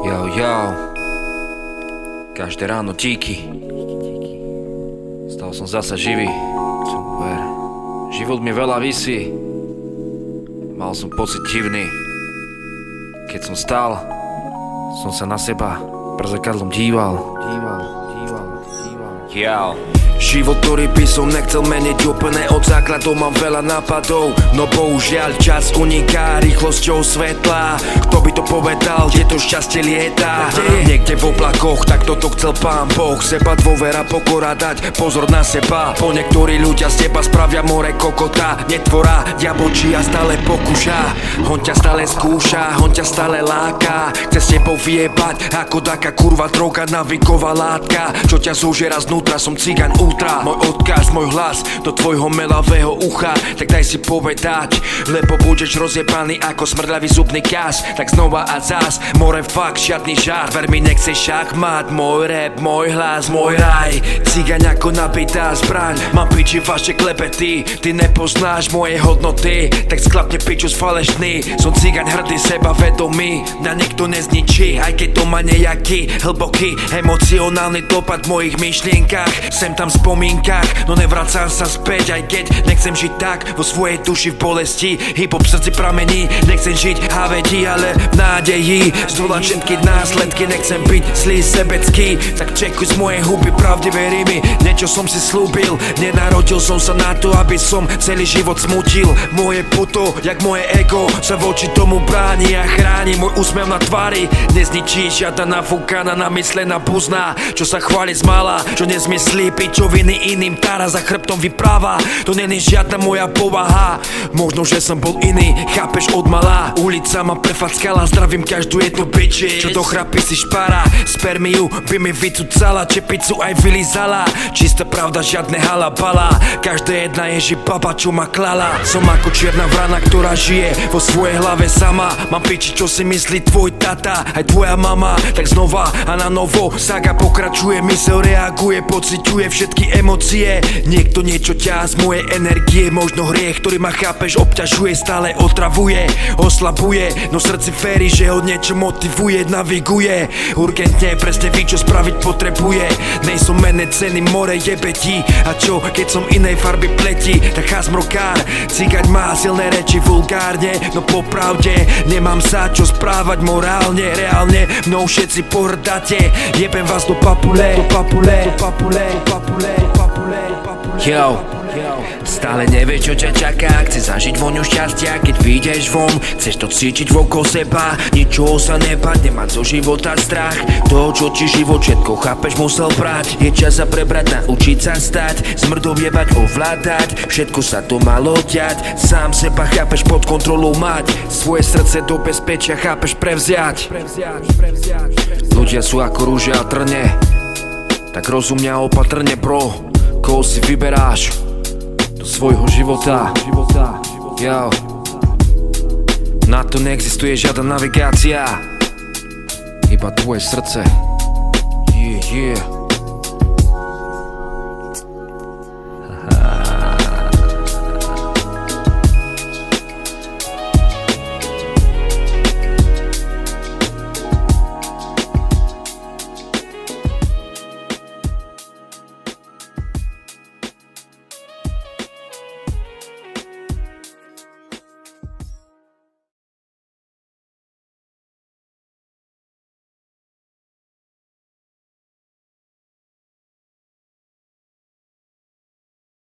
Jau, každé ráno díky. Stal som zasa živý. Super. Život mi veľa visí. Mal som pocit divný. Keď som stál, som sa na seba przekadlom díval. Jau. Život, ktorý by som nechcel meniť úplne od základov, mám veľa nápadov, no bohužiaľ čas uniká rýchlosťou svetla. Kto by to povedal, kde to šťastie lieta? Niekde v oblakoch, tak toto chcel Pán Boh. Seba dôvera, pokora, dať pozor na seba. Po niektorí ľudia z teba spravia more kokota. Netvora, diabolčia stále pokúša. On ťa stále skúša, on ťa stále láka. Chce s tebou vyjebať, ako taká kurva droga, naviková látka, čo ťa zožera znútra. Som cigaň ultra, môj odkaz, môj hlas do tvojho melavého ucha. Tak daj si povedať, lebo budeš rozjebaný ako smrdľavý zubný kas. Tak znova a zás, more fakt, žiadny žart. Ver mi, nechceš šachmat, môj rap, môj hlas, môj raj. Cigaň ako nabitá zbraň, mám piči vaše klebety. Ty nepoznáš moje hodnoty, tak sklapne piču z falešný. Som cigaň hrdý, sebavedomý, na niekto nezničí, aj keď to má nejaký hlboký emocionálny dopad v mojich myšlienkach. Sem tam v spomínkach, no nevracam sa späť, aj keď nechcem žiť tak vo svojej duši v bolesti. Hip-hop v srdci pramení, nechcem žiť hávedí, ale v nádeji zdolať všetky následky. Nechcem byť zlý, sebecký, tak čekuj z mojej huby pravdivé rímy. Niečo som si slúbil, nenarodil som sa na to, aby som celý život smutil. Moje puto, jak moje ego, sa voči tomu bráni a chráni môj úsmev na tvári. Nezničí žiadna nafúkaná, namyslená buzna, čo sa chváli z mala, čo nezmyslí pičoviny iným tára za chrbtom vypráva. To není žiadna moja povaha, možno, že som bol iný, chápeš od malá. Ulica ma prefackala, zdravím každú jednu bitch, čo do chrapy si špara. Spermiu by mi vycucala, čepicu aj vylizala. Čistá pravda, žiadne halabala, každá jedna je baba, čo ma klala. Som ako čierna vrana, ktorá žije vo svojej hlave sama. Mám piči, čo si myslí tvoj tata, aj tvoja mama. Tak znova a na novo saga pokračuje, mysel reaguje, pociťuje všetky emócie. Niekto niečo ťahá z mojej energie, možno hriech, ktorý ma chápeš, obťažuje, stále otravuje, oslabuje, no v srdci féri, že ho niečo motivuje, naviguje. Urgentne presne ví, čo spraviť potrebuje. Nejsom menej ceny, more jebetí. A čo, keď som inej farby pleti, tak cházmrokár. Cigaň má silné reči vulgárne, no popravde nemám sa čo správať morálne. Reálne mnou všetci pohrdáte, jebem vás do papule, do papule, do papule, do papule, do papule, do papule. Yo, stále nevieš, čo ťa čaká, chceš zažiť voňu šťastia, keď vyjdeš von, chceš to cítiť vokol seba, ničoho sa nebať, nemať zo života strach. To, čo ti život všetko chápeš, musel brať. Je čas sa prebrať, naučiť sa stať, smrdou jebať, ovládať, všetko sa to malo diať. Sám seba chápeš, pod kontrolou mať, svoje srdce do bezpečia chápeš prevziať. Ľudia sú ako rúže a trne, tak rozumne a opatrne bro. Koho si vyberáš do svojho života? Jau. Na to neexistuje žiadna navigácia, iba tvoje srdce. Yeah.